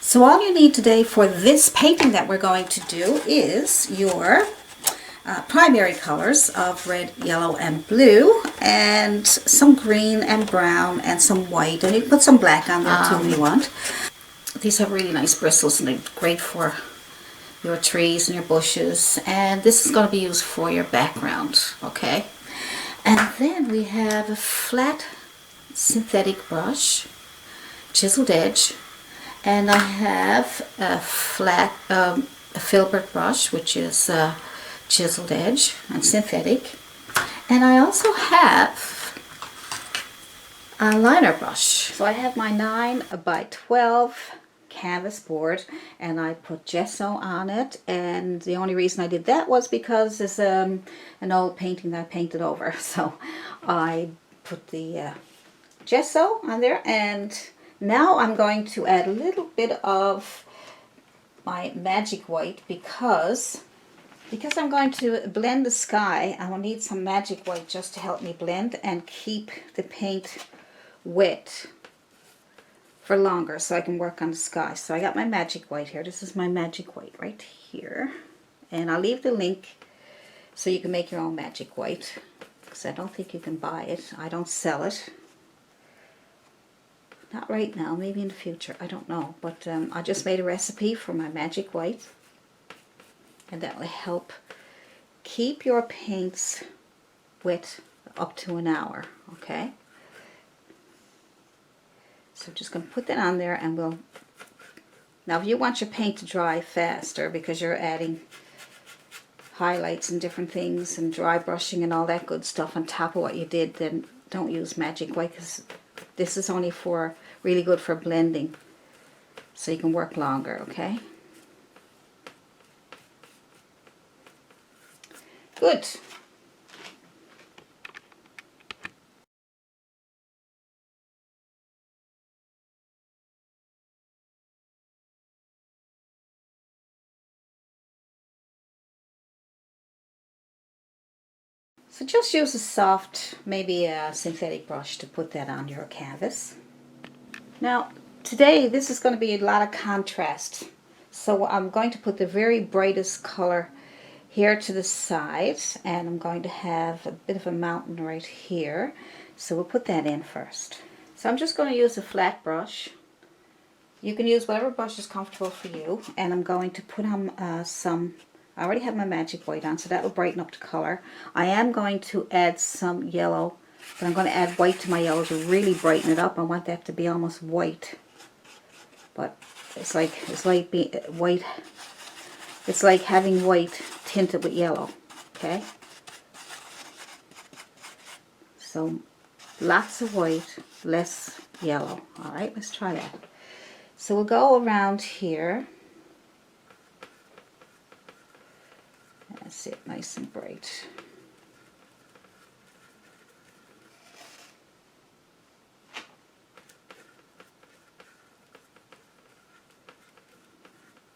So all you need today for this painting that we're going to do is your primary colors of red, yellow, and blue, and some green and brown and some white, and you can put some black on there too if you want. These have really nice bristles and they're great for your trees and your bushes, and this is going to be used for your background, okay? And then we have a flat synthetic brush, chiseled edge, and I have a flat a Filbert brush, which is chiseled edge and synthetic, and I also have a liner brush. So I have my 9 by 12 canvas board, and I put gesso on it, and the only reason I did that was because it's an old painting that I painted over, so I put the gesso on there. And now I'm going to add a little bit of my magic white because I'm going to blend the sky. I will need some magic white just to help me blend and keep the paint wet for longer so I can work on the sky. So I got my magic white here. This is my magic white right here. And I'll leave the link so you can make your own magic white, because I don't think you can buy it. I don't sell it. Not right now, maybe in the future, I don't know. But I just made a recipe for my magic white, and that will help keep your paints wet up to an hour, okay? So I'm just going to put that on there, and we'll... Now if you want your paint to dry faster because you're adding highlights and different things and dry brushing and all that good stuff on top of what you did, then don't use magic white, because this is only for really good for blending, so you can work longer, okay? Good. So just use a soft, maybe a synthetic brush to put that on your canvas. Now, today this is going to be a lot of contrast. So I'm going to put the very brightest color here to the side, and I'm going to have a bit of a mountain right here. So we'll put that in first. So I'm just going to use a flat brush. You can use whatever brush is comfortable for you, and I'm going to put on I already have my magic white on, so that will brighten up the color. I am going to add some yellow, but I'm going to add white to my yellow to really brighten it up. I want that to be almost white, but it's like white. It's like having white tinted with yellow. Okay. So lots of white, less yellow. All right, let's try that. So we'll go around here. That's it, nice and bright.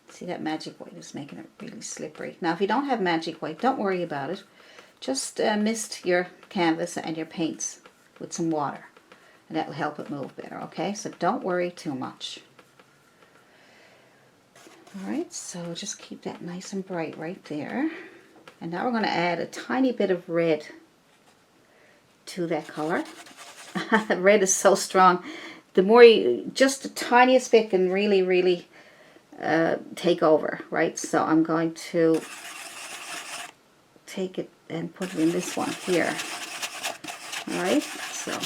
See, that magic white is making it really slippery. Now, if you don't have magic white, don't worry about it. Just mist your canvas and your paints with some water, and that will help it move better, okay? So don't worry too much. Alright, so just keep that nice and bright right there. And now we're going to add a tiny bit of red to that color. Red is so strong. The more you, just the tiniest bit can really, really take over, right? So I'm going to take it and put it in this one here. Alright, so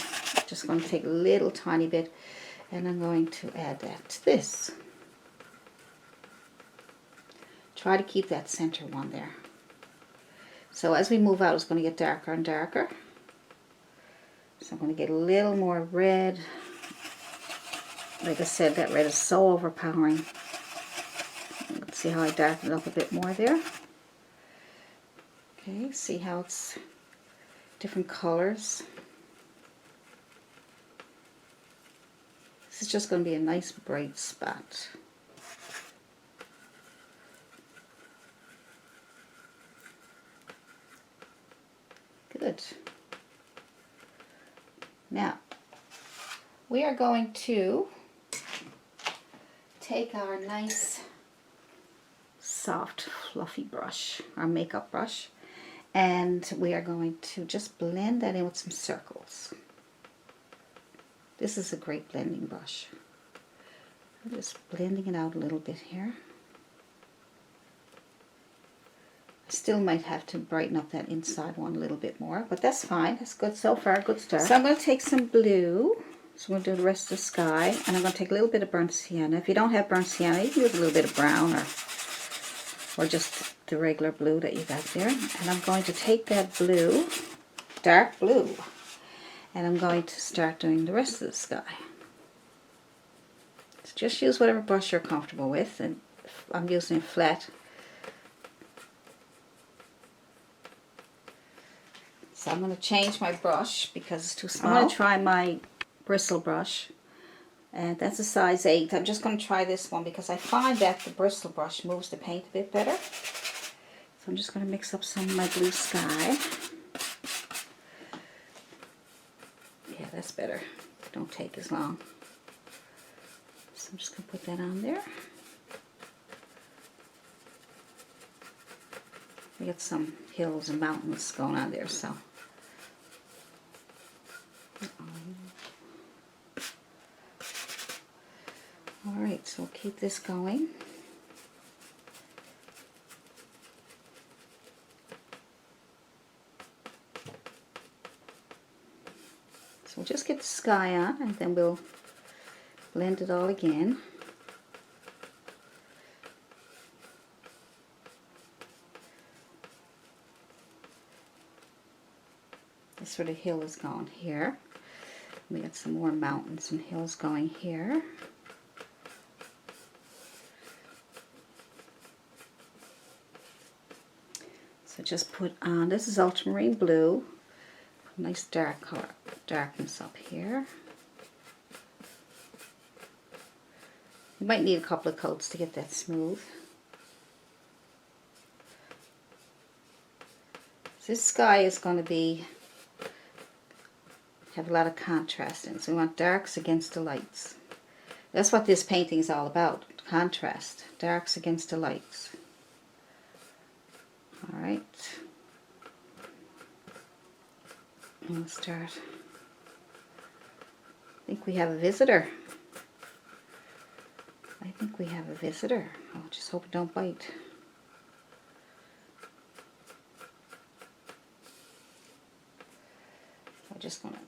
just going to take a little tiny bit, and I'm going to add that to this. Try to keep that center one there. So as we move out, it's going to get darker and darker. So I'm going to get a little more red. Like I said, that red is so overpowering. Let's see how I darken it up a bit more there. Okay, see how it's different colors. This is just going to be a nice bright spot. Good. Now, we are going to take our nice soft fluffy brush, our makeup brush, and we are going to just blend that in with some circles. This is a great blending brush. I'm just blending it out a little bit here. I still might have to brighten up that inside one a little bit more, but that's fine. That's good so far, good start. So I'm going to take some blue. So I'm going to do the rest of the sky, and I'm going to take a little bit of burnt sienna. If you don't have burnt sienna, you can use a little bit of brown or just the regular blue that you got there. And I'm going to take that blue, dark blue, and I'm going to start doing the rest of the sky. So just use whatever brush you're comfortable with, and I'm using a flat. So I'm going to change my brush because it's too small. I'm going to try my bristle brush, and that's a size 8. I'm just going to try this one because I find that the bristle brush moves the paint a bit better. So I'm just going to mix up some of my blue sky. Yeah, that's better. Don't take as long. So I'm just going to put that on there. We got some hills and mountains going on there, so. Alright, so we'll keep this going. So we'll just get the sky on, and then we'll blend it all again. This sort of hill is going here. We got some more mountains and hills going here. So just put on, this is ultramarine blue, nice dark color, darkness up here. You might need a couple of coats to get that smooth. This sky is going to have a lot of contrast in it, so we want darks against the lights. That's what this painting is all about, contrast, darks against the lights. Alright, and we'll start. I think we have a visitor. I think we have a visitor. Oh, just hope it don't bite. I'm just going to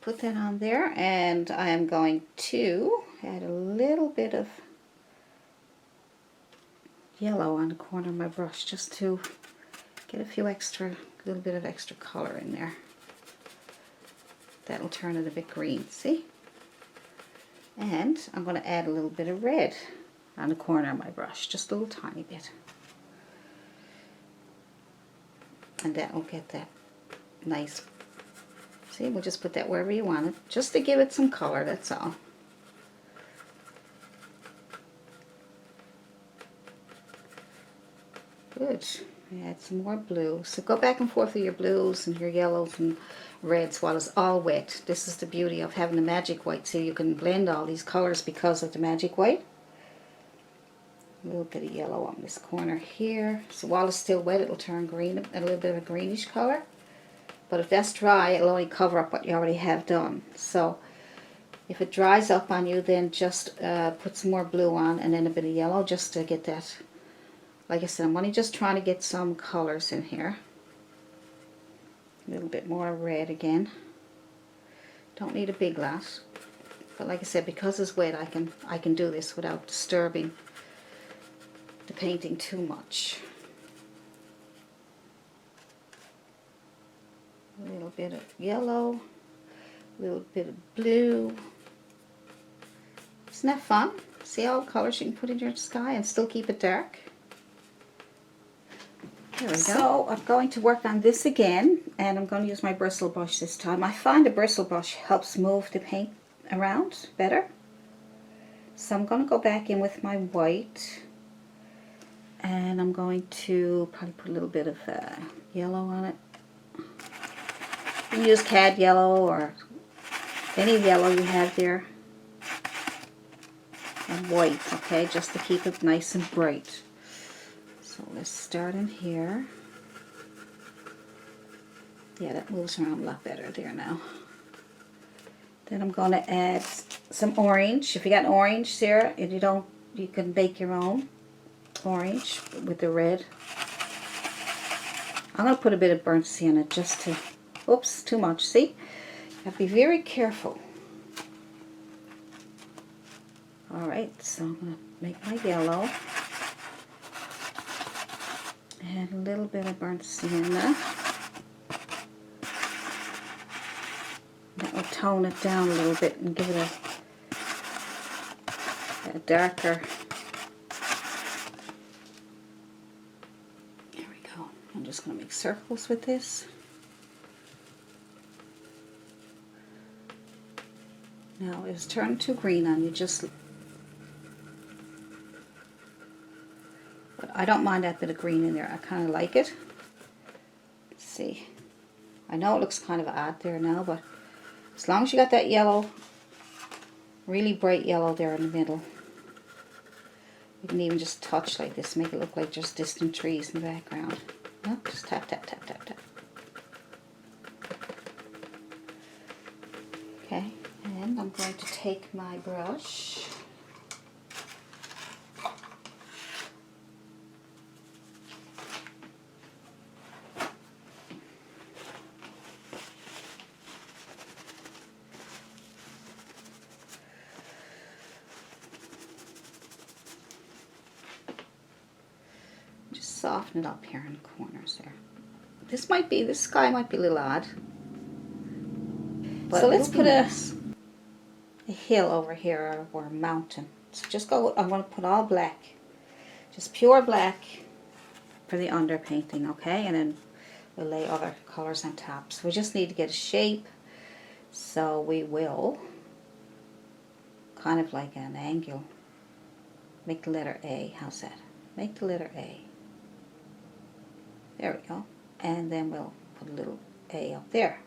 put that on there, and I am going to add a little bit of yellow on the corner of my brush just to get a little bit of extra color in there. That'll turn it a bit green, see? And I'm going to add a little bit of red on the corner of my brush, just a little tiny bit. And that will get that nice. See, we'll just put that wherever you want it, just to give it some color, that's all. Good. Add some more blue. So go back and forth with your blues and your yellows and reds while it's all wet. This is the beauty of having the magic white, so you can blend all these colors because of the magic white. A little bit of yellow on this corner here. So while it's still wet, it'll turn green, a little bit of a greenish color. But if that's dry, it'll only cover up what you already have done. So if it dries up on you, then just put some more blue on and then a bit of yellow just to get that. Like I said, I'm only just trying to get some colors in here. A little bit more red again. Don't need a big lot. But like I said, because it's wet, I can do this without disturbing the painting too much. A little bit of yellow, a little bit of blue. Isn't that fun? See all the colors you can put in your sky and still keep it dark? There we go. So I'm going to work on this again, and I'm going to use my bristle brush this time. I find a bristle brush helps move the paint around better. So I'm going to go back in with my white, and I'm going to probably put a little bit of yellow on it. You can use cad yellow or any yellow you have there. and white, okay, just to keep it nice and bright. So let's start in here. Yeah, that moves around a lot better there now. Then I'm going to add some orange. If you got orange, Sarah, and you don't, you can bake your own orange with the red. I'm going to put a bit of burnt sienna just to, oops, too much, see? You have to be very careful. Alright, so I'm going to make my yellow. Add a little bit of burnt sienna. That will tone it down a little bit and give it a darker. There we go. I'm just going to make circles with this. Now it's turned too green on you, just. But I don't mind that bit of green in there. I kind of like it. Let's see. I know it looks kind of odd there now, but as long as you got that yellow, really bright yellow there in the middle. You can even just touch like this, make it look like just distant trees in the background. No, just tap, tap, tap, tap, tap. Okay, and I'm going to take my brush. Soften it up here in the corners there. This sky might be a little odd. But so let's put a hill over here, or a mountain. So just go, I'm going to put all black. Just pure black for the underpainting, okay? And then we'll lay other colors on top. So we just need to get a shape. So we will, kind of like an angle, make the letter A. How's that? Make the letter A. There we go. And then we'll put a little A up there.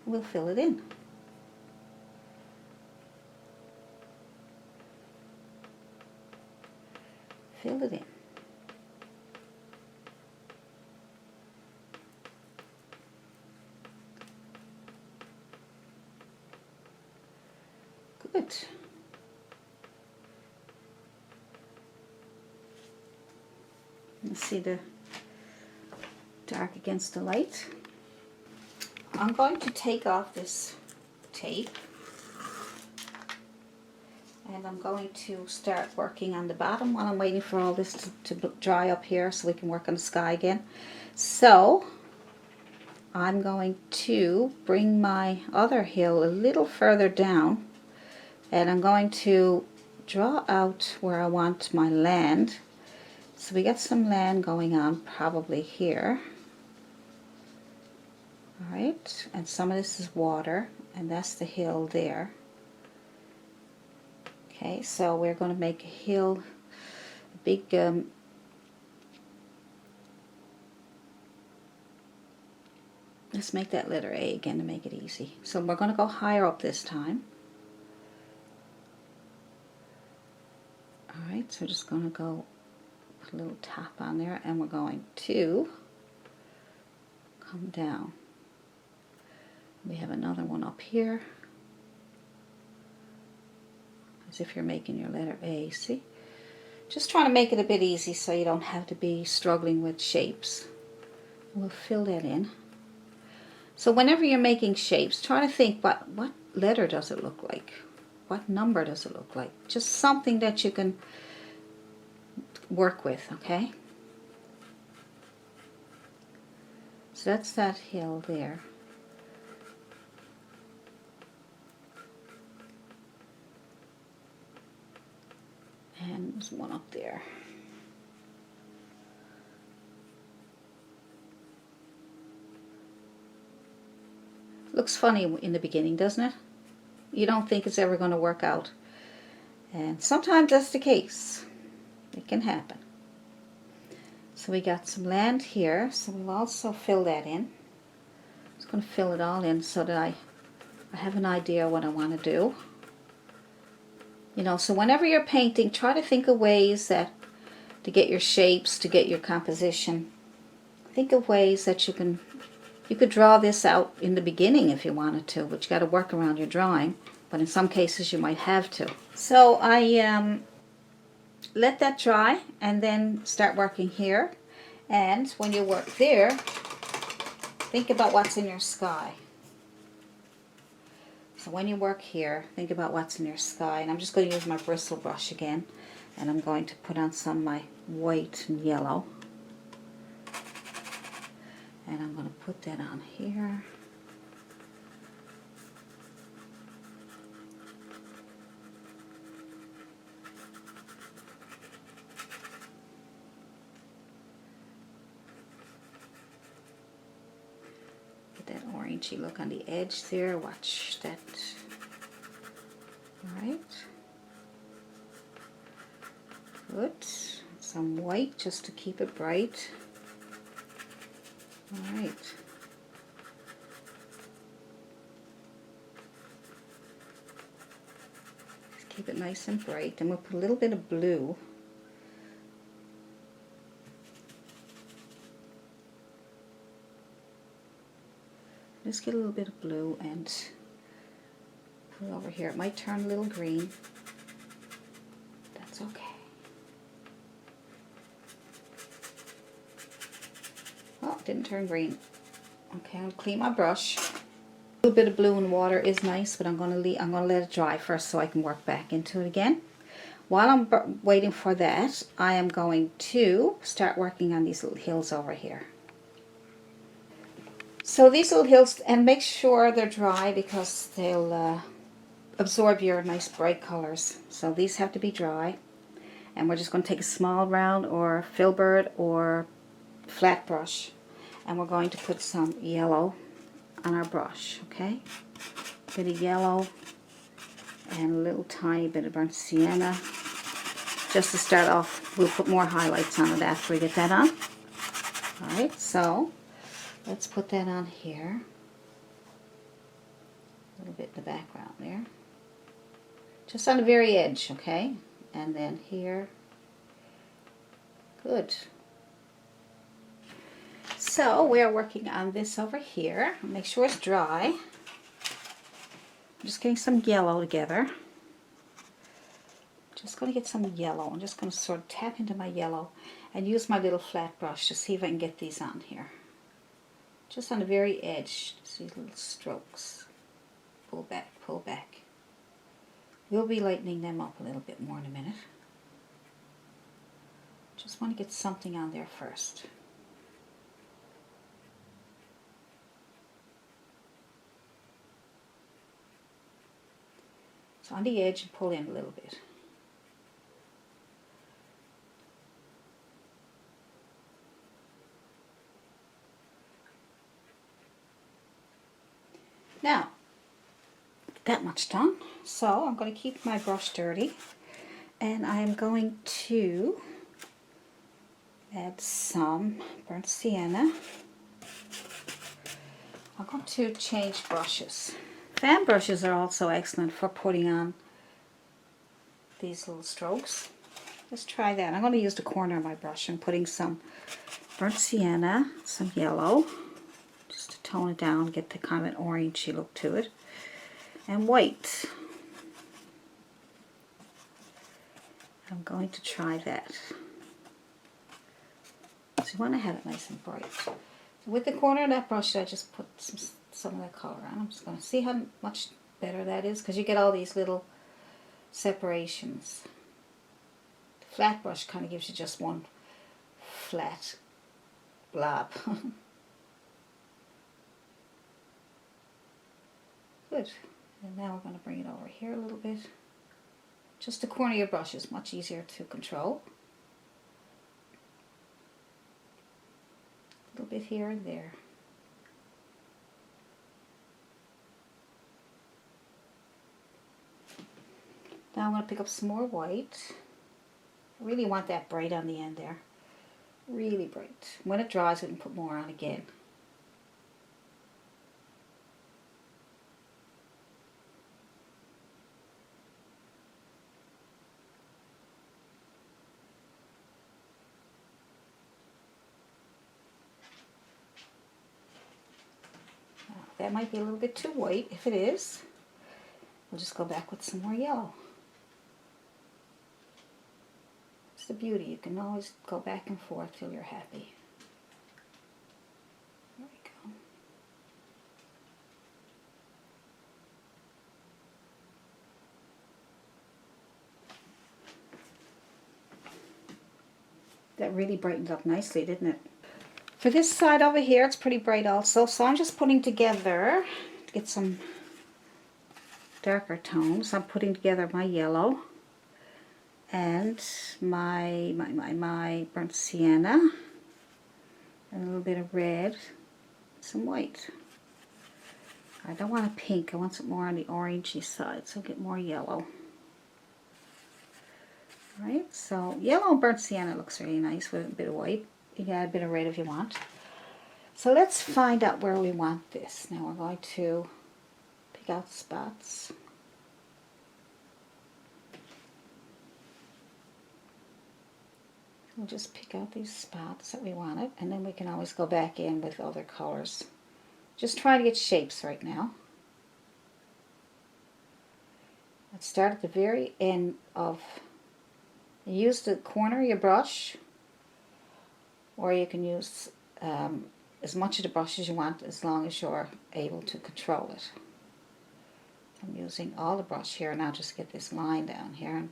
And we'll fill it in. Fill it in. Good. Let's see the dark against the light. I'm going to take off this tape and I'm going to start working on the bottom while I'm waiting for all this to dry up here so we can work on the sky again. So I'm going to bring my other hill a little further down and I'm going to draw out where I want my land. So we got some land going on probably here. Alright, and some of this is water, and that's the hill there. Okay, so we're going to make a hill, a big, let's make that letter A again to make it easy. So we're going to go higher up this time. Alright, so we're just going to go put a little tap on there, and we're going to come down. We have another one up here, as if you're making your letter A, see? Just trying to make it a bit easy so you don't have to be struggling with shapes. We'll fill that in. So whenever you're making shapes, try to think what letter does it look like? What number does it look like? Just something that you can work with, okay? So that's that hill there. And there's one up there. Looks funny in the beginning, doesn't it? You don't think it's ever going to work out. And sometimes that's the case. It can happen. So we got some land here, so we'll also fill that in. I'm just going to fill it all in so that I have an idea what I want to do. You know, so whenever you're painting, try to think of ways that to get your shapes, to get your composition. Think of ways that you could draw this out in the beginning if you wanted to, but you got to work around your drawing. But in some cases you might have to. So I let that dry and then start working here. And when you work there, think about what's in your sky. So when you work here, think about what's in your sky. And I'm just going to use my bristle brush again. And I'm going to put on some of my white and yellow. And I'm going to put that on here. Get that orangey look on the edge there. Watch that. Alright. Good. Some white just to keep it bright. Alright. Just keep it nice and bright. And we'll put a little bit of blue. Just get a little bit of blue and put it over here. It might turn a little green. That's okay. Oh, it didn't turn green. Okay, I'll clean my brush. A little bit of blue in water is nice, but I'm gonna let it dry first so I can work back into it again. While I'm waiting for that, I am going to start working on these little hills over here. So these little hills, and make sure they're dry because they'll absorb your nice bright colors. So these have to be dry. And we're just going to take a small round or filbert or flat brush. And we're going to put some yellow on our brush, okay? A bit of yellow and a little tiny bit of burnt sienna. Just to start off, we'll put more highlights on it after we get that on. Alright, so let's put that on here. A little bit in the background there. Just on the very edge, okay? And then here. Good. So we are working on this over here. Make sure it's dry. I'm just getting some yellow together. Just going to get some yellow. I'm just going to sort of tap into my yellow and use my little flat brush to see if I can get these on here. Just on the very edge, just these little strokes. Pull back, pull back. We'll be lightening them up a little bit more in a minute. Just want to get something on there first. So on the edge, pull in a little bit. Now, that much done. So I'm going to keep my brush dirty, and I'm going to add some burnt sienna. I'm going to change brushes. Fan brushes are also excellent for putting on these little strokes. Let's try that. I'm going to use the corner of my brush and putting some burnt sienna, some yellow, just to tone it down, get the kind of an orangey look to it, and white. I'm going to try that. So you want to have it nice and bright. So with the corner of that brush, I just put some of that color on. I'm just going to see how much better that is, because you get all these little separations. The flat brush kind of gives you just one flat blob. Good. And now we're going to bring it over here a little bit. Just the corner of your brush is much easier to control. A little bit here and there. Now I'm going to pick up some more white. I really want that bright on the end there. Really bright. When it dries, we can put more on again. that might be a little bit too white. If it is, we'll just go back with some more yellow. It's the beauty. You can always go back and forth till you're happy. There we go. That really brightened up nicely, didn't it? For this side over here, it's pretty bright also, so I'm just putting together, to get some darker tones, I'm putting together my yellow and my burnt sienna, and a little bit of red, some white. I don't want a pink, I want some more on the orangey side, so I'll get more yellow. Right, so yellow and burnt sienna looks really nice with a bit of white. You can add a bit of red if you want. So let's find out where we want this. Now we're going to pick out spots. We'll just pick out these spots that we wanted, and then we can always go back in with other colors. Just trying to get shapes right now. Let's start at the very end of, use the corner of your brush, or you can use as much of the brush as you want, as long as you're able to control it. I'm using all the brush here, and I'll just get this line down here and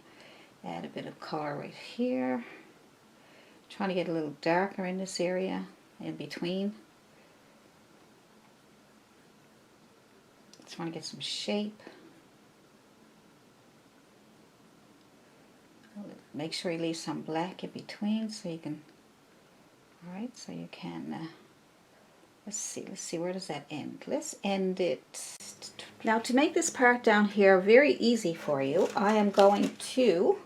add a bit of color right here. Trying to get a little darker in this area in between. Trying to get some shape. Make sure you leave some black in between so you can, alright, so you can, let's see, where does that end? Let's end it. Now to make this part down here very easy for you, I am going to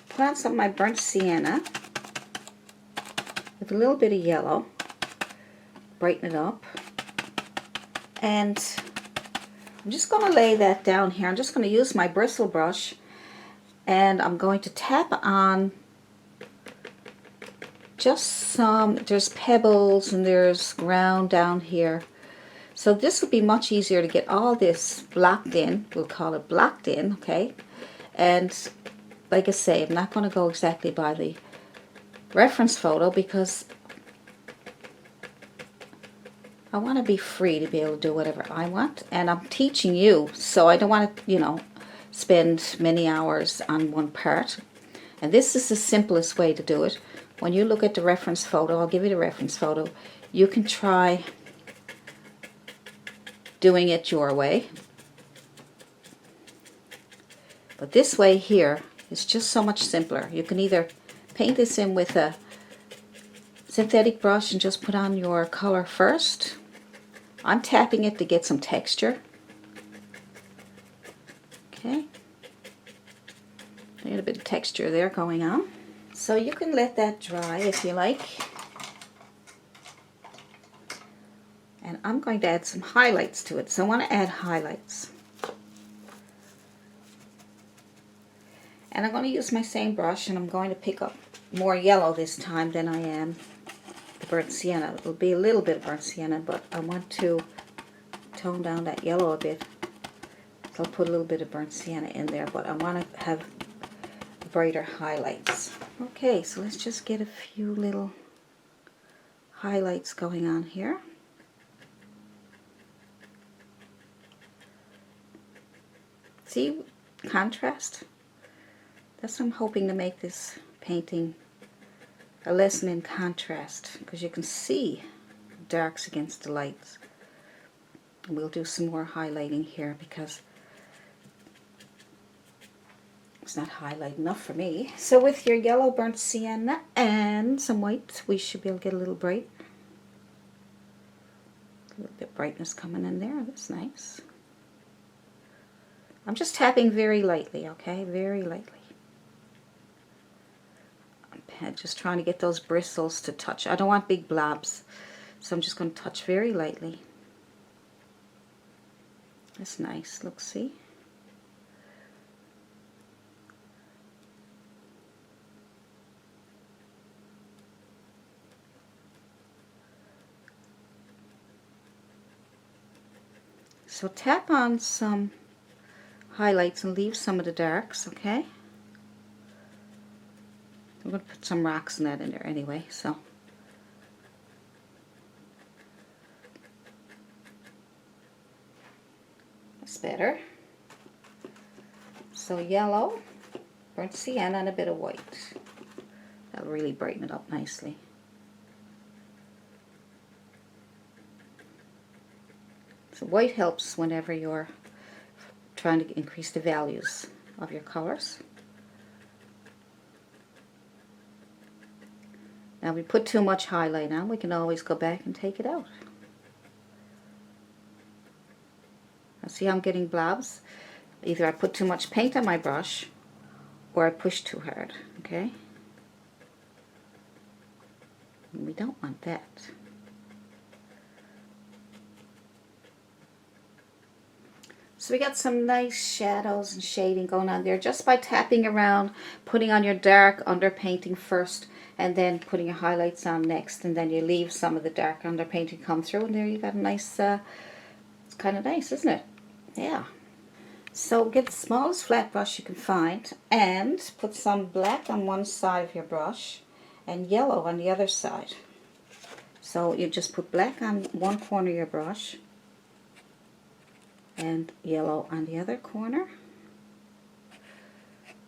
put on some of my burnt sienna with a little bit of yellow, brighten it up, and I'm just going to lay that down here. I'm just going to use my bristle brush, and I'm going to tap on just some, there's pebbles and there's ground down here. So this will be much easier to get all this blocked in. We'll call it blocked in, okay? And like I say, I'm not going to go exactly by the reference photo because I want to be free to be able to do whatever I want. And I'm teaching you, so I don't want to, you know, spend many hours on one part. And this is the simplest way to do it. When you look at the reference photo, I'll give you the reference photo, you can try doing it your way. But this way here is just so much simpler. You can either paint this in with a synthetic brush and just put on your color first. I'm tapping it to get some texture. Okay. A bit of texture there going on. So you can let that dry if you like. And I'm going to add some highlights to it. So I want to add highlights. And I'm going to use my same brush, and I'm going to pick up more yellow this time than I am the burnt sienna. It'll be a little bit of burnt sienna, but I want to tone down that yellow a bit. So I'll put a little bit of burnt sienna in there, but I want to have brighter highlights. Okay, so let's just get a few little highlights going on here. See, contrast? That's what I'm hoping to make this painting a lesson in contrast, because you can see darks against the lights. We'll do some more highlighting here because it's not highlight enough for me. So with your yellow burnt sienna and some white, we should be able to get a little bright. A little bit of brightness coming in there. That's nice. I'm just tapping very lightly, okay? Very lightly. I'm just trying to get those bristles to touch. I don't want big blobs, so I'm just going to touch very lightly. That's nice. Look, see? So tap on some highlights and leave some of the darks, okay? I'm going to put some rocks in that in there anyway, so. That's better. So yellow, burnt sienna, and a bit of white. That'll really brighten it up nicely. So white helps whenever you're trying to increase the values of your colors. Now if we put too much highlight on, we can always go back and take it out. Now see how I'm getting blobs? Either I put too much paint on my brush or I push too hard, okay? And we don't want that. So we got some nice shadows and shading going on there just by tapping around, putting on your dark underpainting first, and then putting your highlights on next, and then you leave some of the dark underpainting come through, and there you got a nice, it's kind of nice, isn't it? Yeah. So get the smallest flat brush you can find, and put some black on one side of your brush, and yellow on the other side. So you just put black on one corner of your brush, and yellow on the other corner,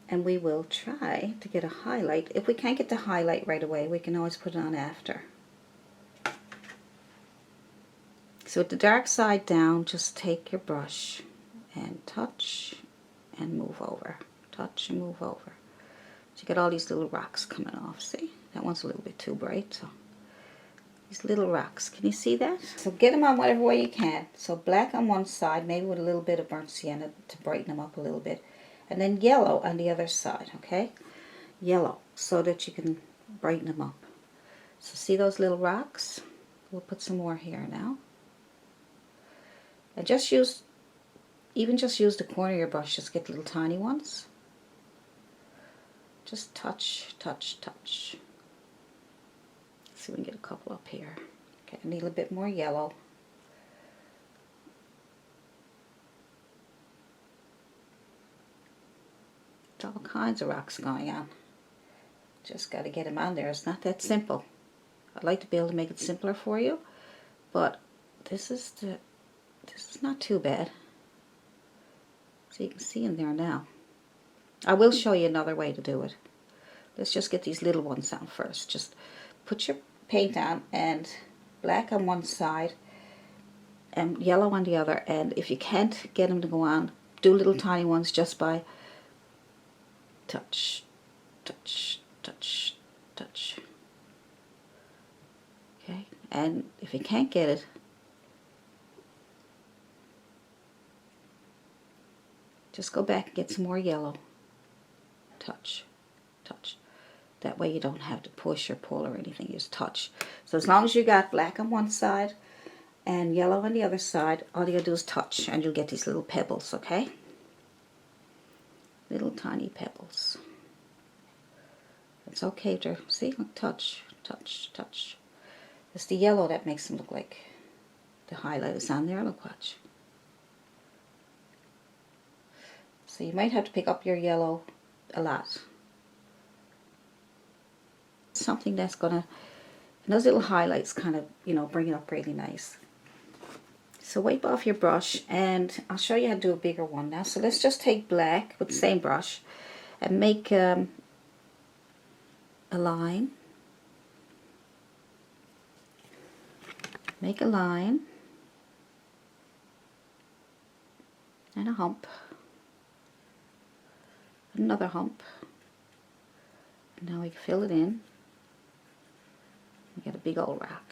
and we will try to get a highlight. If we can't get the highlight right away, we can always put it on after. So with the dark side down, just take your brush and touch and move over, touch and move over. So you get all these little rocks coming off. See, that one's a little bit too bright, so these little rocks, can you see that? So get them on whatever way you can. So black on one side, maybe with a little bit of burnt sienna to brighten them up a little bit. And then yellow on the other side, okay? Yellow, so that you can brighten them up. So see those little rocks? We'll put some more here now. And just use, even just use the corner of your brush, just get little tiny ones. Just touch, touch, touch. See if we can get a couple up here. Okay, I need a little bit more yellow. There's all kinds of rocks going on. Just got to get them on there. It's not that simple. I'd like to be able to make it simpler for you, but this is not too bad. So you can see in there now. I will show you another way to do it. Let's just get these little ones on first. Just put your paint on, and black on one side and yellow on the other, and if you can't get them to go on, do little tiny ones just by touch, touch, touch, touch. Okay, and if you can't get it, just go back and get some more yellow. Touch, touch. That way you don't have to push or pull or anything, you just touch. So as long as you got black on one side and yellow on the other side, all you gotta do is touch, and you'll get these little pebbles, okay? Little tiny pebbles. It's okay to, see, look, touch, touch, touch. It's the yellow that makes them look like the highlight is on there. Look, watch. So you might have to pick up your yellow a lot. Something that's gonna, and those little highlights kind of, you know, bring it up really nice. So wipe off your brush, and I'll show you how to do a bigger one now. So let's just take black with the same brush and make a line. Make a line and a hump, another hump. And now we can fill it in. We got a big old rock.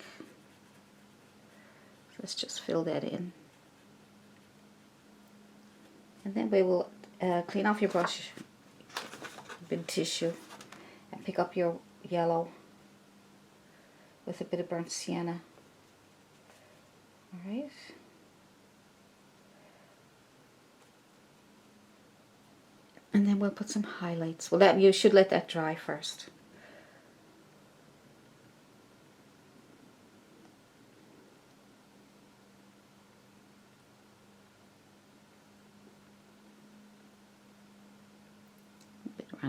So let's just fill that in. And then we will clean off your brush, a bit of tissue, and pick up your yellow with a bit of burnt sienna. Alright. And then we'll put some highlights. Well, you should let that dry first.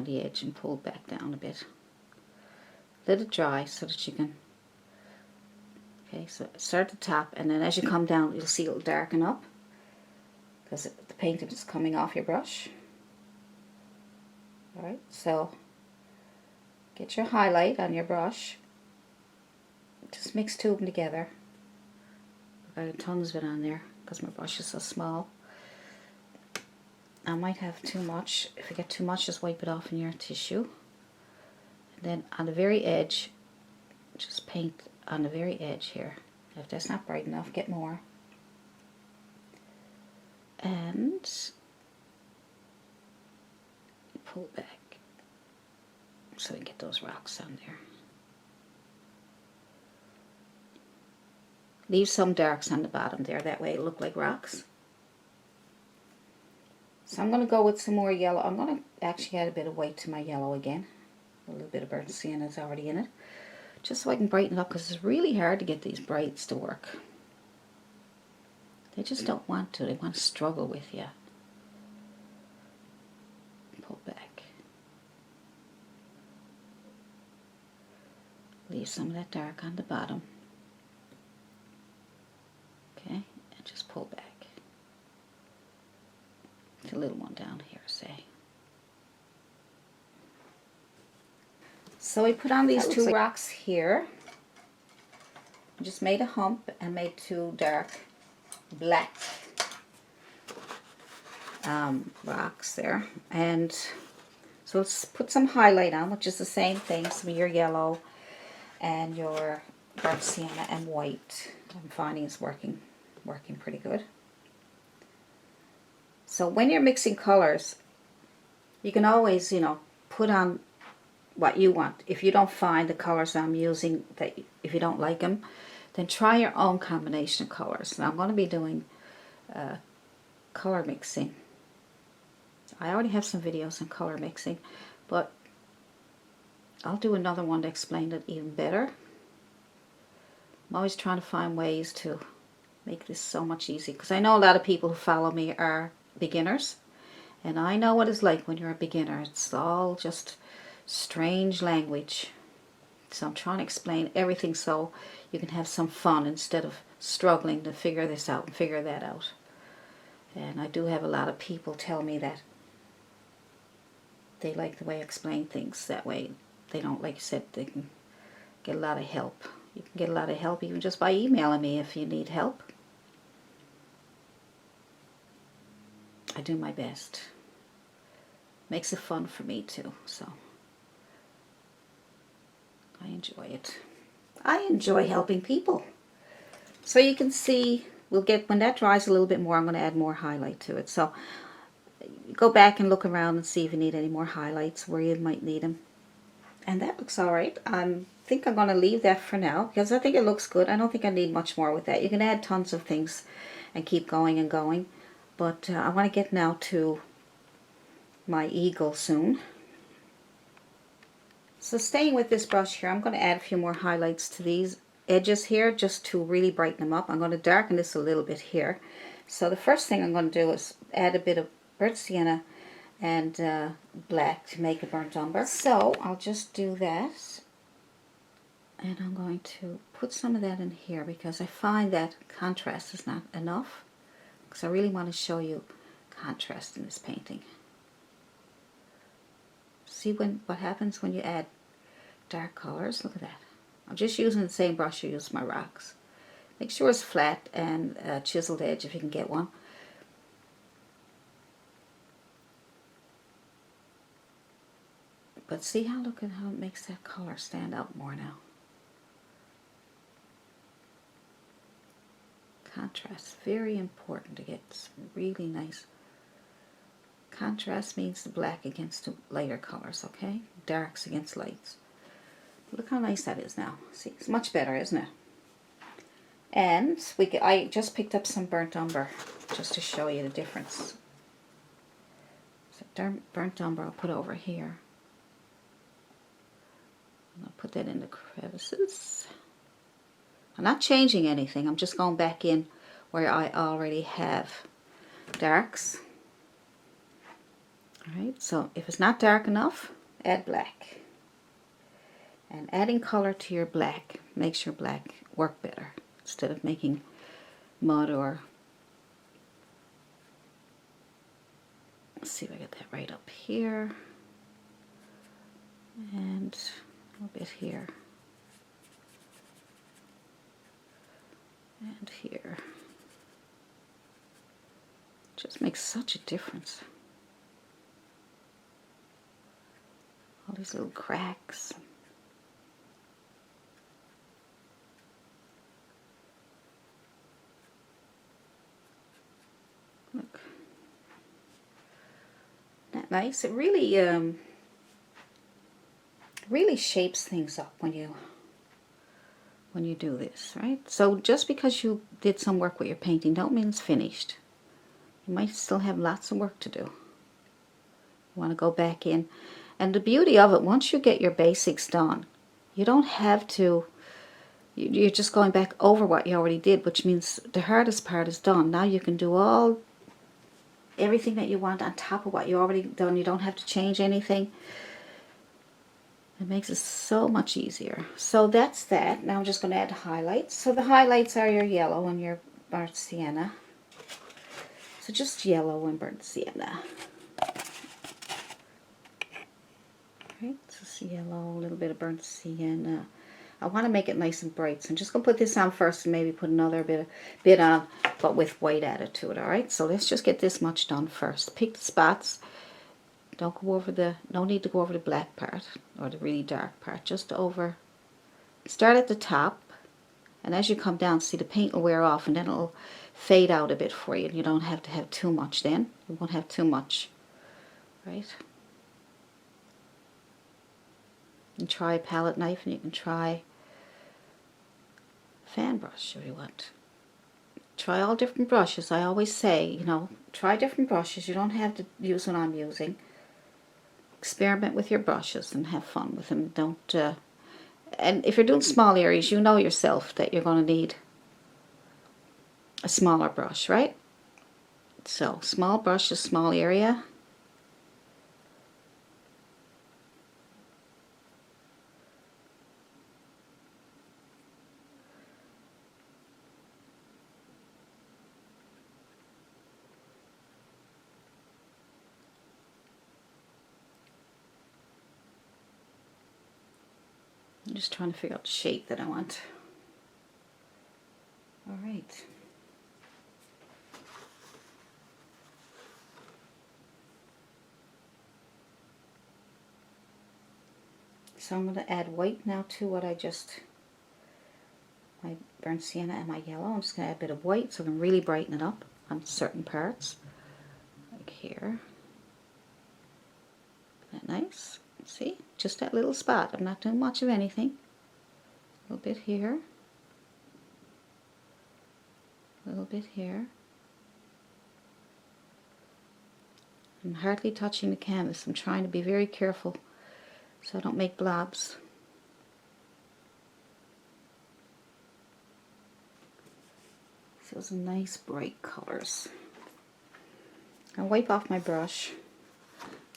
around the edge and pull back down a bit. Let it dry so that you can, okay, so start at the top, and then as you come down you'll see it'll darken up because the paint is coming off your brush. Alright, so get your highlight on your brush, just mix two of them together. I got tons of it on there because my brush is so small. I might have too much. If I get too much, just wipe it off in your tissue. And then on the very edge, just paint on the very edge here. If that's not bright enough, get more. And pull back so we can get those rocks on there. Leave some darks on the bottom there, that way it'll look like rocks. So I'm going to go with some more yellow. I'm going to actually add a bit of white to my yellow again. A little bit of burnt sienna is already in it. Just so I can brighten it up, because it's really hard to get these brights to work. They just don't want to. They want to struggle with you. Pull back. Leave some of that dark on the bottom. Okay, and just pull back. A little one down here, say. So we put on these two rocks here. Just made a hump and made two dark black rocks there. And so let's put some highlight on, which is the same thing, some of your yellow and your burnt sienna and white. I'm finding it's working pretty good. So when you're mixing colors, you can always, you know, put on what you want. If you don't find the colors I'm using, that if you don't like them, then try your own combination of colors. Now I'm going to be doing color mixing. I already have some videos on color mixing, but I'll do another one to explain it even better. I'm always trying to find ways to make this so much easier, because I know a lot of people who follow me are beginners, and I know what it's like when you're a beginner. It's all just strange language. So I'm trying to explain everything so you can have some fun instead of struggling to figure this out and figure that out. And I do have a lot of people tell me that they like the way I explain things. That way they don't, like I said, they can get a lot of help. You can get a lot of help even just by emailing me if you need help. I do my best. Makes it fun for me too, so I enjoy it. I enjoy helping people. So you can see, we'll get, when that dries a little bit more, I'm going to add more highlight to it. So go back and look around and see if you need any more highlights, where you might need them. And that looks alright. I think I'm going to leave that for now, because I think it looks good. I don't think I need much more with that. You can add tons of things and keep going and going. But I want to get now to my eagle soon. So staying with this brush here, I'm going to add a few more highlights to these edges here just to really brighten them up. I'm going to darken this a little bit here. So the first thing I'm going to do is add a bit of burnt sienna and black to make a burnt umber. So I'll just do that. And I'm going to put some of that in here because I find that contrast is not enough. Because I really want to show you contrast in this painting. See what happens when you add dark colors? Look at that. I'm just using the same brush I use my rocks. Make sure it's flat and a chiseled edge if you can get one. But see how, look at how it makes that color stand out more now. Contrast, very important to get some really nice. Contrast means the black against the lighter colors, okay? Darks against lights. Look how nice that is now. See, it's much better, isn't it? And I just picked up some burnt umber just to show you the difference. So burnt umber I'll put over here. I'll put that in the crevices. I'm not changing anything. I'm just going back in where I already have darks. Alright, so if it's not dark enough, add black. And adding color to your black makes your black work better instead of making mud or... Let's see if I get that right up here. And a little bit here. And here. Just makes such a difference. All these little cracks. Look. Isn't that nice? It really really shapes things up when you do this, right? So just because you did some work with your painting don't mean it's finished. You might still have lots of work to do. You want to go back in. And the beauty of it, once you get your basics done, you don't have to, you're just going back over what you already did, which means the hardest part is done. Now you can do everything that you want on top of what you already done. You don't have to change anything. It makes it so much easier. So that's that. Now I'm just going to add highlights. So the highlights are your yellow and your burnt sienna. So just yellow and burnt sienna. Right, so it's yellow, a little bit of burnt sienna. I want to make it nice and bright, so I'm just going to put this on first and maybe put another bit on, but with white added to it, alright? So let's just get this much done first. Pick the spots. Don't go over no need to go over the black part, or the really dark part, just over. Start at the top, and as you come down, see the paint will wear off, and then it'll fade out a bit for you, and you don't have to have too much then. You won't have too much, right? You can try a palette knife, and you can try a fan brush if you want. Try all different brushes. I always say, you know, try different brushes. You don't have to use what I'm using. Experiment with your brushes and have fun with them. Don't, and if you're doing small areas, you know yourself that you're going to need a smaller brush, right? So, small brushes, small area. I'm just trying to figure out the shape that I want. Alright. So I'm going to add white now to what my burnt sienna and my yellow. I'm just going to add a bit of white so I can really brighten it up on certain parts. Like here. Isn't that nice? See? Just that little spot. I'm not doing much of anything. A little bit here. A little bit here. I'm hardly touching the canvas. I'm trying to be very careful so I don't make blobs. So some nice bright colors. I'll wipe off my brush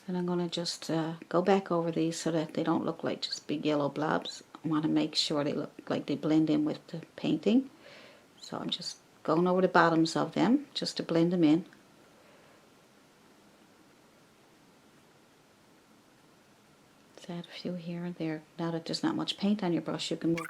and I'm going to just go back over these so that they don't look like just big yellow blobs. I want to make sure they look like they blend in with the painting. So I'm just going over the bottoms of them just to blend them in. Let's add a few here and there. Now that there's not much paint on your brush, you can move them.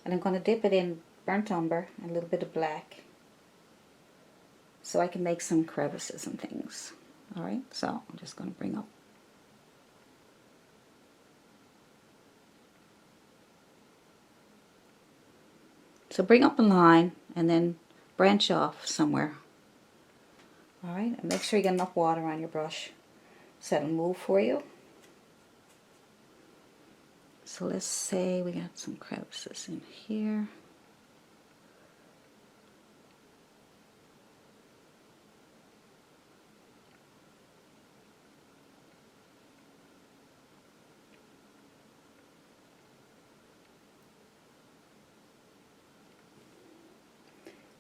And I'm going to dip it in burnt umber and a little bit of black so I can make some crevices and things. Alright, so I'm just going to bring up. So bring up a line and then branch off somewhere. Alright, and make sure you get enough water on your brush so it'll move for you. So let's say we got some crevices in here.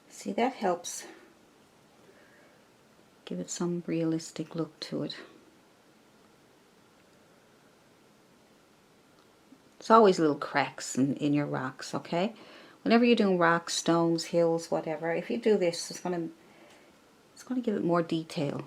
See, that helps give it some realistic look to it. It's always little cracks in your rocks, okay? Whenever you're doing rocks, stones, hills, whatever, if you do this, it's gonna give it more detail.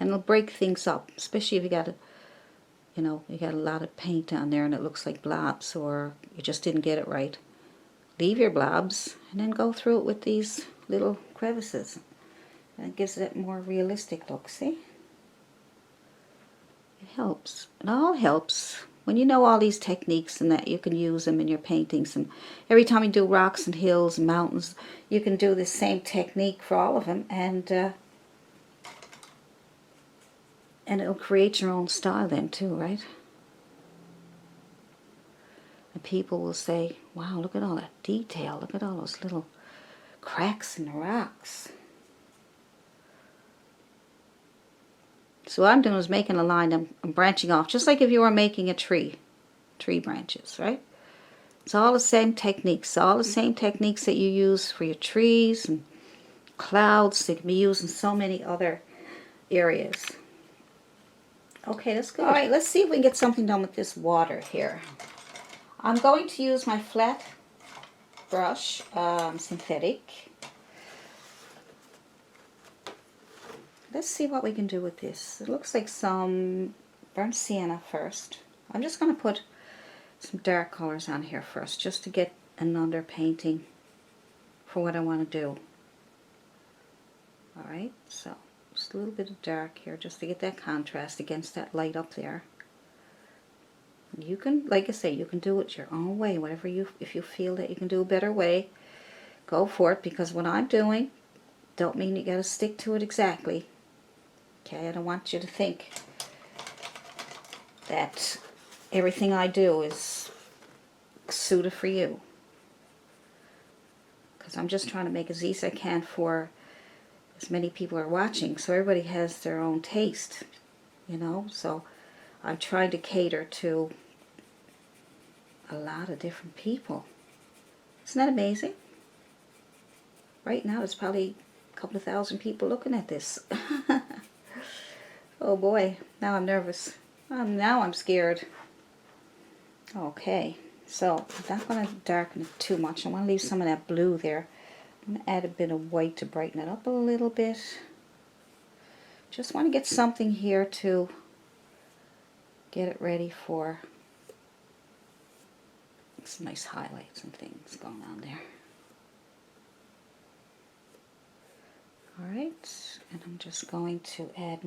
And it'll break things up, especially if you got you got a lot of paint on there and it looks like blobs, or you just didn't get it right. Leave your blobs and then go through it with these little crevices. And it gives it a more realistic look, see? It helps. It all helps. When you know all these techniques and that, you can use them in your paintings. And every time you do rocks and hills and mountains, you can do the same technique for all of them, and it'll create your own style then too, right? And people will say, wow, look at all that detail. Look at all those little cracks in the rocks. So what I'm doing is making a line. I'm branching off, just like if you were making a tree branches, right? It's all the same techniques. All the same techniques that you use for your trees and clouds. They can be used in so many other areas. Okay, that's good. All right, let's see if we can get something done with this water here. I'm going to use my flat brush, synthetic. Let's see what we can do with this. It looks like some burnt sienna first. I'm just going to put some dark colors on here first, just to get an underpainting for what I want to do. Alright, so just a little bit of dark here, just to get that contrast against that light up there. You can, like I say, you can do it your own way, whatever if you feel that you can do a better way, go for it, because what I'm doing don't mean you gotta stick to it exactly. Okay, I don't want you to think that everything I do is suited for you, because I'm just trying to make as easy as I can for as many people are watching, so everybody has their own taste, you know. So I'm trying to cater to a lot of different people. Isn't that amazing? Right now there's probably a couple of thousand people looking at this. Oh boy, now I'm nervous. Now I'm scared. Okay, so I'm not going to darken it too much. I want to leave some of that blue there. I'm going to add a bit of white to brighten it up a little bit. Just want to get something here to get it ready for some nice highlights and things going on there. Alright, and I'm just going to add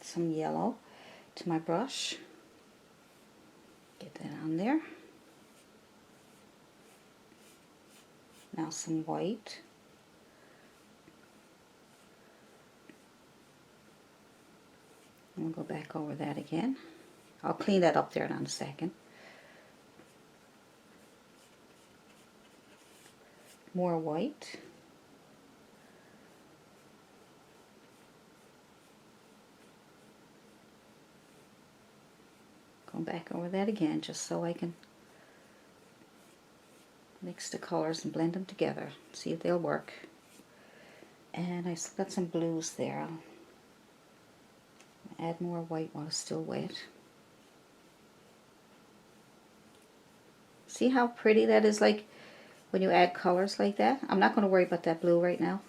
some yellow to my brush. Get that on there. Now some white. And we'll go back over that again. I'll clean that up there in a second. More white. Go back over that again, just so I can mix the colors and blend them together. See if they'll work. And I still got some blues there. I'll add more white while it's still wet. See how pretty that is? Like, when you add colors like that. I'm not going to worry about that blue right now.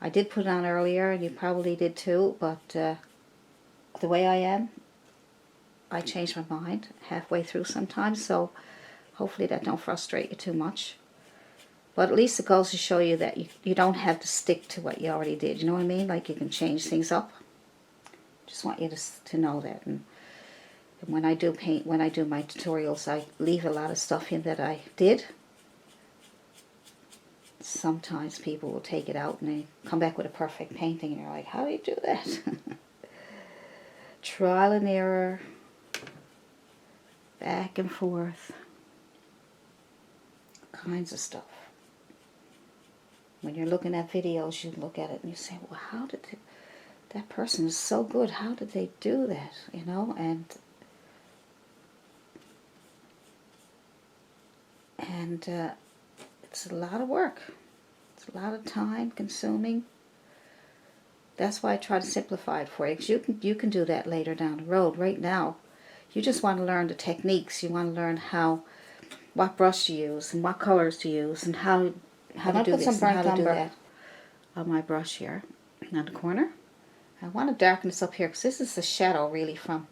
I did put it on earlier, and you probably did too, but the way I am, I change my mind halfway through sometimes, so hopefully that don't frustrate you too much. But at least it goes to show you that you don't have to stick to what you already did. You know what I mean? Like, you can change things up. Just want you to know that. And when I do paint, when I do my tutorials, I leave a lot of stuff in that I did. Sometimes people will take it out and they come back with a perfect painting, and you're like, how do you do that? Trial and error, back and forth, kinds of stuff. When you're looking at videos, you look at it and you say, well, how did that person is so good, how did they do that? You know, and it's a lot of work. It's a lot of time consuming. That's why I try to simplify it for you, because you can do that later down the road. Right now, you just want to learn the techniques. You want to learn what brush to use and what colors to use and how to do this and how to do that on my brush here on the corner. I want to darken this up here because this is the shadow really from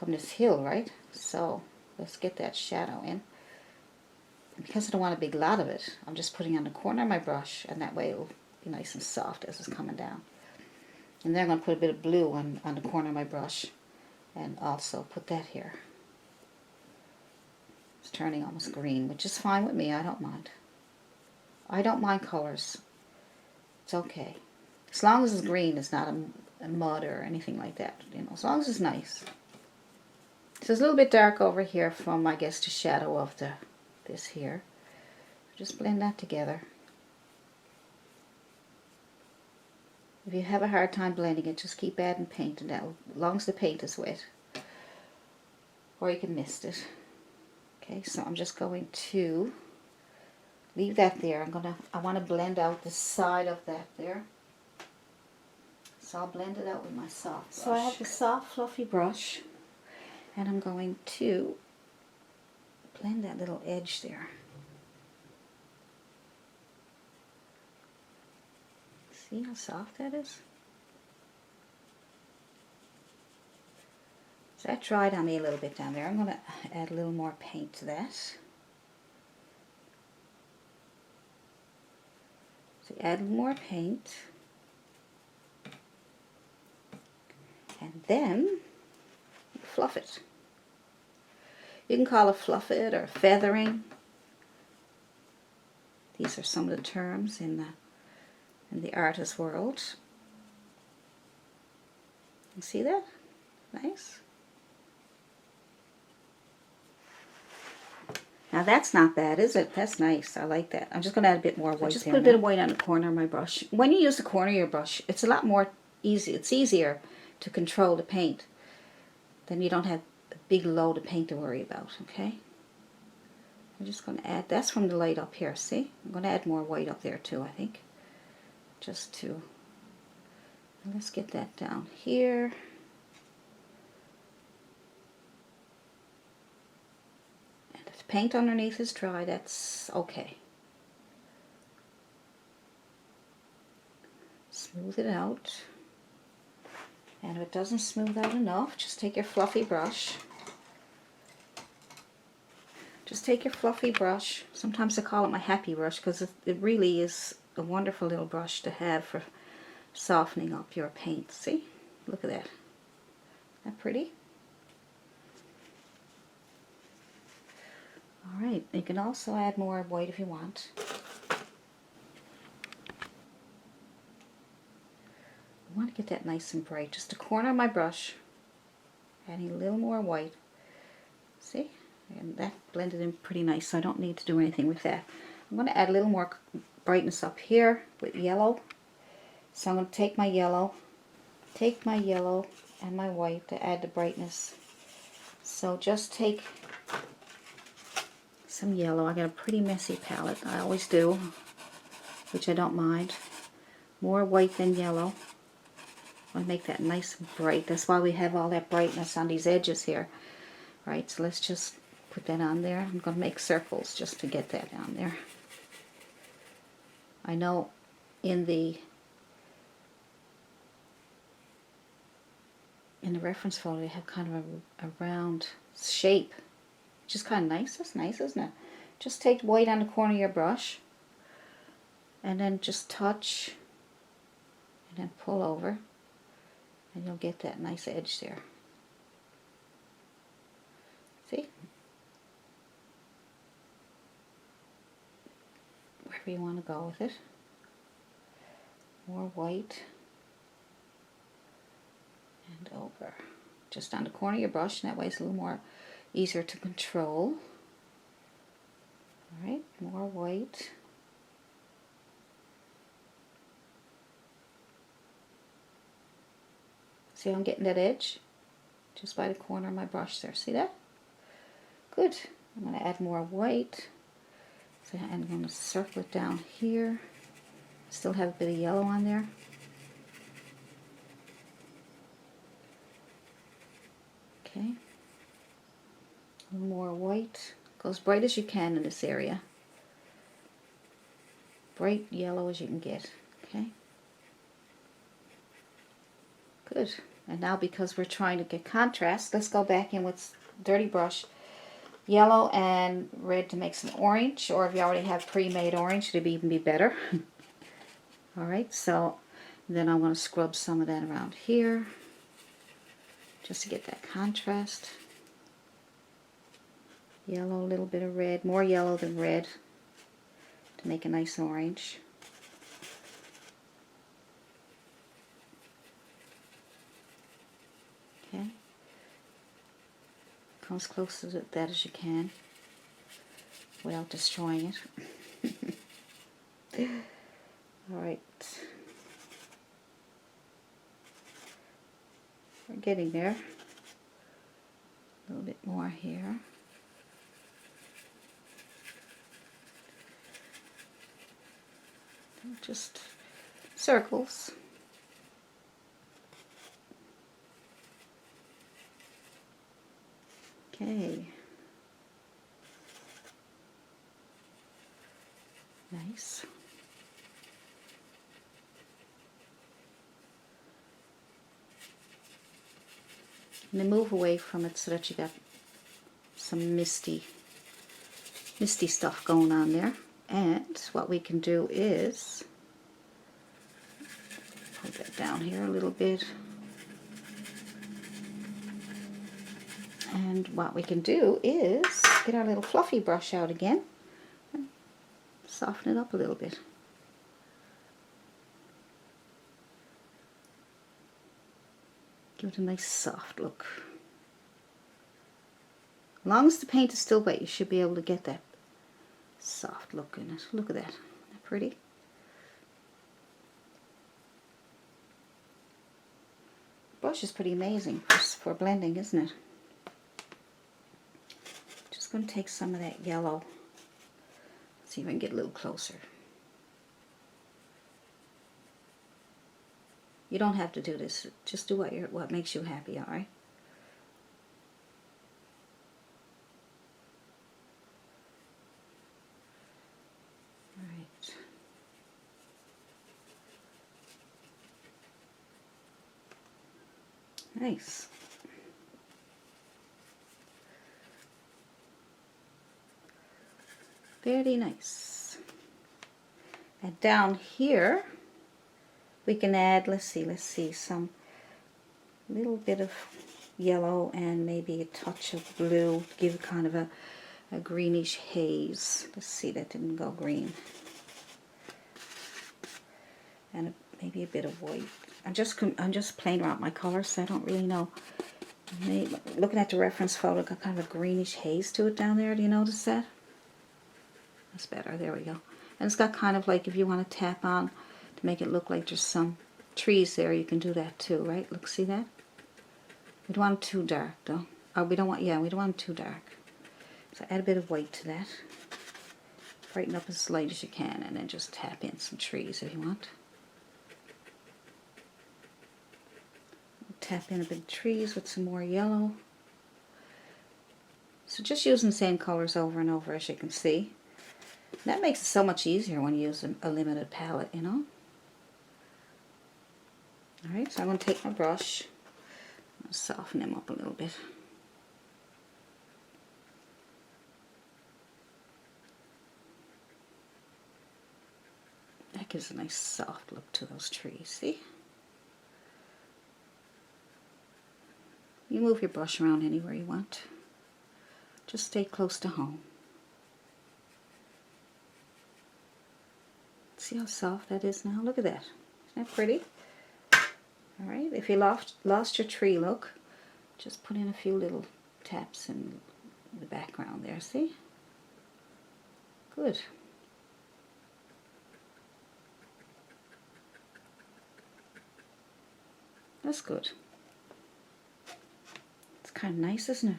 this hill, right? So let's get that shadow in. And because I don't want a big lot of it, I'm just putting on the corner of my brush, and that way it'll be nice and soft as it's coming down. And then I'm going to put a bit of blue on the corner of my brush, and also put that here. It's turning almost green, which is fine with me. I don't mind. I don't mind colors. It's okay. As long as it's green, it's not a mud or anything like that. You know, as long as it's nice. So it's a little bit dark over here from, I guess, the shadow of this here. Just blend that together. If you have a hard time blending it, just keep adding paint, and that, as long as the paint is wet, or you can mist it. Okay, so I'm just going to leave that there. I want to blend out the side of that there. So I'll blend it out with my soft brush. So I have the soft, fluffy brush, and I'm going to blend that little edge there. See how soft that is? So that dried on me a little bit down there. I'm going to add a little more paint to that. So add more paint. And then fluff it. You can call it fluff it or feathering. These are some of the terms in the artist world. You see that? Nice. Now that's not bad, is it? That's nice. I like that. I'm just going to add a bit more white. Just put a bit of white on the corner of my brush. When you use the corner of your brush, it's a lot more easy. It's easier to control the paint. Then you don't have a big load of paint to worry about, okay? I'm just going to add, that's from the light up here, see? I'm going to add more white up there too, I think. Just to, let's get that down here. And if the paint underneath is dry, that's okay. Smooth it out. And if it doesn't smooth out enough, just take your fluffy brush. Just take your fluffy brush. Sometimes I call it my happy brush because it really is a wonderful little brush to have for softening up your paint. See? Look at that. Isn't that pretty? Alright, you can also add more white if you want. I want to get that nice and bright. Just the corner of my brush. Adding a little more white. See? And that blended in pretty nice, so I don't need to do anything with that. I'm going to add a little more brightness up here with yellow. So I'm going to take my yellow and my white to add the brightness. So just take some yellow. I got a pretty messy palette. I always do, which I don't mind. More white than yellow. I want to make that nice and bright. That's why we have all that brightness on these edges here. Right, so let's just Put that on there. I'm going to make circles just to get that on there. I know in the reference photo they have kind of a round shape, which is kind of nice. That's nice, isn't it? Just take white on the corner of your brush and then just touch and then pull over and you'll get that nice edge there. See? Wherever you want to go with it. More white and over. Just on the corner of your brush, and that way it's a little more easier to control. Alright, more white. See how I'm getting that edge? Just by the corner of my brush there. See that? Good. I'm going to add more white. So I'm going to circle it down here. Still have a bit of yellow on there. Okay. A little more white. Go as bright as you can in this area. Bright yellow as you can get. Okay. Good. And now because we're trying to get contrast, let's go back in with dirty brush. Yellow and red to make some orange, or if you already have pre-made orange, it'd even be better. Alright, so then I'm going to scrub some of that around here, just to get that contrast. Yellow, a little bit of red, more yellow than red, to make a nice orange. Okay. Come as close to that as you can without destroying it. Alright. We're getting there. A little bit more here. Just circles. Okay. Nice. And then move away from it so that you got some misty stuff going on there. And what we can do is put that down here a little bit. And what we can do is get our little fluffy brush out again and soften it up a little bit. Give it a nice soft look. As long as the paint is still wet, you should be able to get that soft look in it. Look at that. Isn't that pretty? The brush is pretty amazing for blending, isn't it? Just going to take some of that yellow. See if I can get a little closer. You don't have to do this. Just do what makes you happy, alright? Alright. Nice. Very nice. And down here we can add, let's see, some little bit of yellow and maybe a touch of blue, give kind of a greenish haze. Let's see, that didn't go green. And maybe a bit of white. I'm just playing around with my colors, so I don't really know. Maybe, looking at the reference photo, got kind of a greenish haze to it down there. Do you notice that? That's better. There we go. And it's got kind of like, if you want to tap on to make it look like there's some trees there, you can do that too, right? Look, see that? We don't want it too dark though. Oh, we don't want it too dark. So add a bit of white to that. Brighten up as light as you can, and then just tap in some trees if you want. Tap in a bit of trees with some more yellow. So just using the same colors over and over, as you can see. That makes it so much easier when you use a limited palette, you know. Alright, so I'm going to take my brush and soften him up a little bit. That gives a nice soft look to those trees, see? You move your brush around anywhere you want. Just stay close to home. See how soft that is now? Look at that. Isn't that pretty? Alright, if you lost your tree look, just put in a few little taps in the background there, see? Good. That's good. It's kind of nice, isn't it?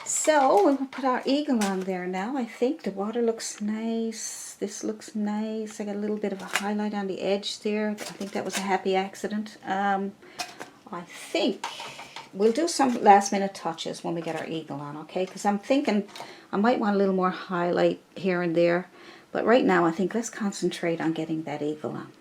So we'll put our eagle on there now. I think the water looks nice. This looks nice. I got a little bit of a highlight on the edge there. I think that was a happy accident. I think we'll do some last minute touches when we get our eagle on, okay? Because I'm thinking I might want a little more highlight here and there. But right now I think let's concentrate on getting that eagle on.